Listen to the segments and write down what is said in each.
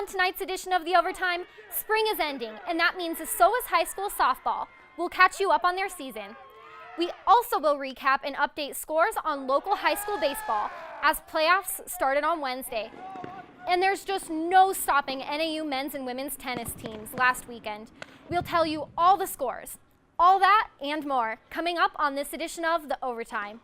On tonight's edition of The Overtime, spring is ending, and that means so is high school softball. We'll catch you up on their season. We also will recap and update scores on local high school baseball as playoffs started on Wednesday. And there's just no stopping NAU men's and women's tennis teams last weekend. We'll tell you all the scores, all that and more, coming up on this edition of The Overtime.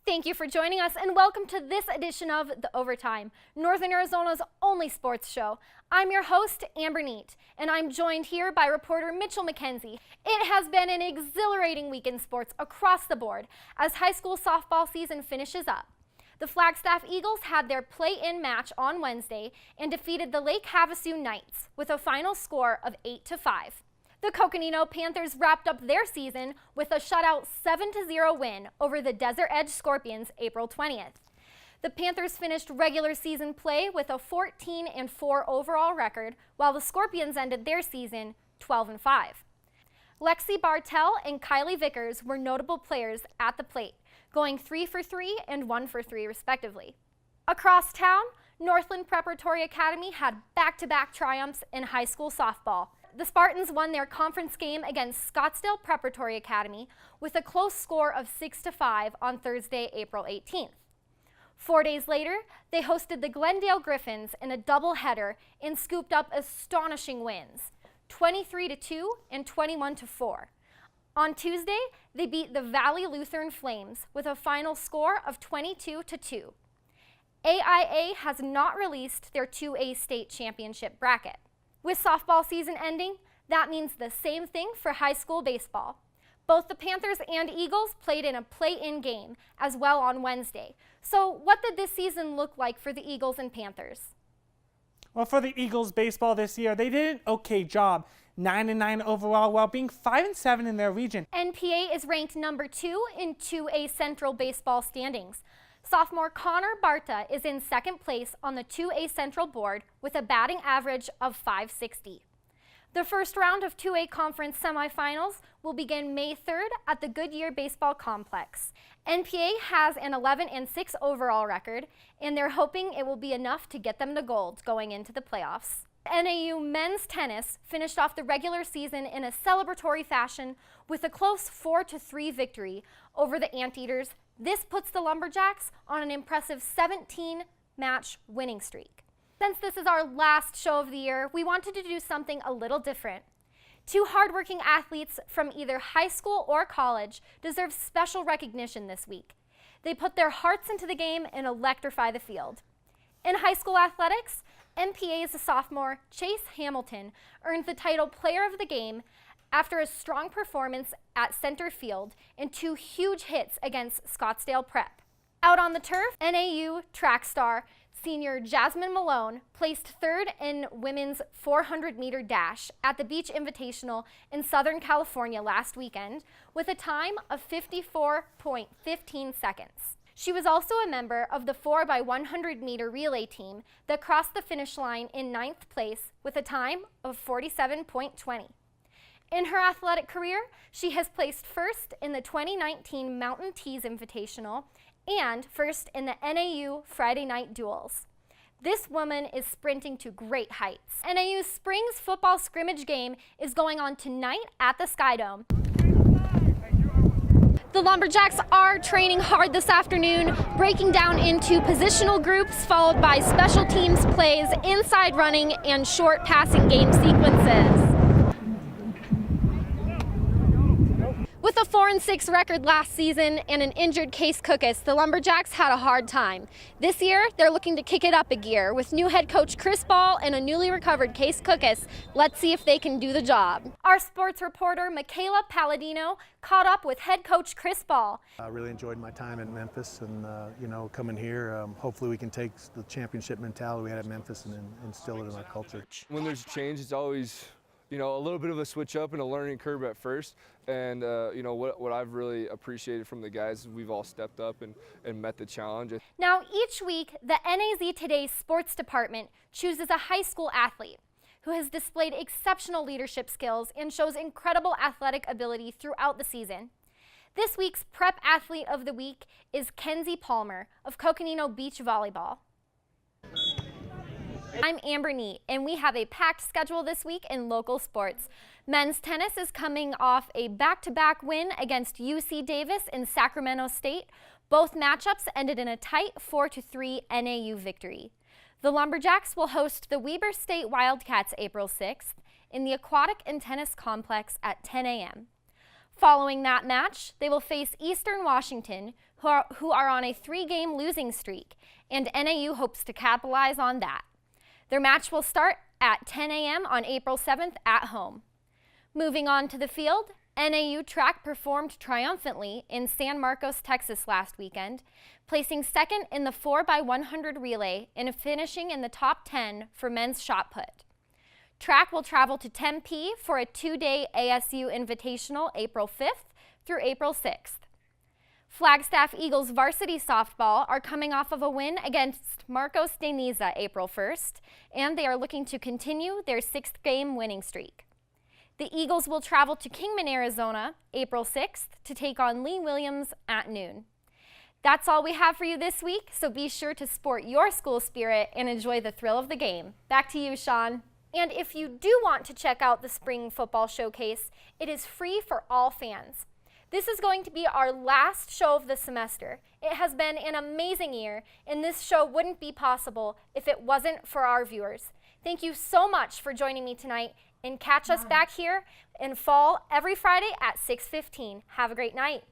Thank you for joining us and welcome to this edition of The Overtime, Northern Arizona's only sports show. I'm your host, Amber Neate, and I'm joined here by reporter Mitchell McKenzie. It has been an exhilarating week in sports across the board as high school softball season finishes up. The Flagstaff Eagles had their play-in match on Wednesday and defeated the Lake Havasu Knights with a final score of 8-5. The Coconino Panthers wrapped up their season with a shutout 7-0 win over the Desert Edge Scorpions April 20th. The Panthers finished regular season play with a 14-4 overall record, while the Scorpions ended their season 12-5. Lexi Bartell and Kylie Vickers were notable players at the plate, going 3 for 3 and 1 for 3 respectively. Across town, Northland Preparatory Academy had back-to-back triumphs in high school softball. The Spartans won their conference game against Scottsdale Preparatory Academy with a close score of 6-5 on Thursday, April 18th. 4 days later, they hosted the Glendale Griffins in a doubleheader and scooped up astonishing wins, 23-2 and 21-4. On Tuesday, they beat the Valley Lutheran Flames with a final score of 22-2. AIA has not released their 2A state championship bracket. With softball season ending, that means the same thing for high school baseball. Both the Panthers and Eagles played in a play-in game as well on Wednesday. So what did this season look like for the Eagles and Panthers? Well, for the Eagles baseball this year, they did an okay job. 9-9 overall while being 5-7 in their region. NPA is ranked number 2 in 2A Central baseball standings. Sophomore Connor Barta is in second place on the 2A Central board with a batting average of .560. The first round of 2A Conference semifinals will begin May 3rd at the Goodyear Baseball Complex. NPA has an 11-6 overall record, and they're hoping it will be enough to get them to gold going into the playoffs. NAU men's tennis finished off the regular season in a celebratory fashion with a close 4-3 victory over the Anteaters. This puts the Lumberjacks on an impressive 17-match winning streak. Since this is our last show of the year, we wanted to do something a little different. Two hardworking athletes from either high school or college deserve special recognition this week. They put their hearts into the game and electrify the field. In high school athletics, NPA's sophomore Chase Hamilton earned the title Player of the Game after a strong performance at center field and 2 huge hits against Scottsdale Prep. Out on the turf, NAU track star senior Jasmine Malone placed 3rd in women's 400-meter dash at the Beach Invitational in Southern California last weekend with a time of 54.15 seconds. She was also a member of the 4x100-meter relay team that crossed the finish line in 9th place with a time of 47.20. In her athletic career, she has placed 1st in the 2019 Mountain Tees Invitational and 1st in the NAU Friday Night Duels. This woman is sprinting to great heights. NAU's Springs football scrimmage game is going on tonight at the Skydome. The Lumberjacks are training hard this afternoon, breaking down into positional groups followed by special teams plays, inside running, and short passing game sequences. With a 4-6 record last season and an injured Case Cookus, the Lumberjacks had a hard time. This year, they're looking to kick it up a gear. With new head coach Chris Ball and a newly recovered Case Cookus, let's see if they can do the job. Our sports reporter, Michaela Palladino, caught up with head coach Chris Ball. I really enjoyed my time in Memphis and, coming here. Hopefully we can take the championship mentality we had at Memphis and instill it in our culture. When there's change, it's always a little bit of a switch up and a learning curve at first. And, what I've really appreciated from the guys is we've all stepped up and met the challenge. Now, each week, the NAZ Today Sports Department chooses a high school athlete. who has displayed exceptional leadership skills and shows incredible athletic ability throughout the season. This week's Prep Athlete of the Week is Kenzie Palmer of Coconino Beach Volleyball. I'm Amber Neate, and we have a packed schedule this week in local sports. Men's tennis is coming off a back-to-back win against UC Davis and Sacramento State. Both matchups ended in a tight 4-3 NAU victory. The Lumberjacks will host the Weber State Wildcats April 6th in the Aquatic and Tennis Complex at 10 a.m. Following that match, they will face Eastern Washington, who are on a 3-game losing streak, and NAU hopes to capitalize on that. Their match will start at 10 a.m. on April 7th at home. Moving on to the field, NAU track performed triumphantly in San Marcos, Texas last weekend, placing second in the 4x100 relay and finishing in the top 10 for men's shot put. Track will travel to Tempe for a 2-day ASU Invitational April 5th through April 6th. Flagstaff Eagles varsity softball are coming off of a win against Marcos de Niza April 1st, and they are looking to continue their 6th-game winning streak. The Eagles will travel to Kingman, Arizona, April 6th to take on Lee Williams at noon. That's all we have for you this week, so be sure to sport your school spirit and enjoy the thrill of the game. Back to you, Sean. And if you do want to check out the Spring Football Showcase, it is free for all fans. This is going to be our last show of the semester. It has been an amazing year, and this show wouldn't be possible if it wasn't for our viewers. Thank you so much for joining me tonight, and catch us back here in fall every Friday at 6:15. Have a great night.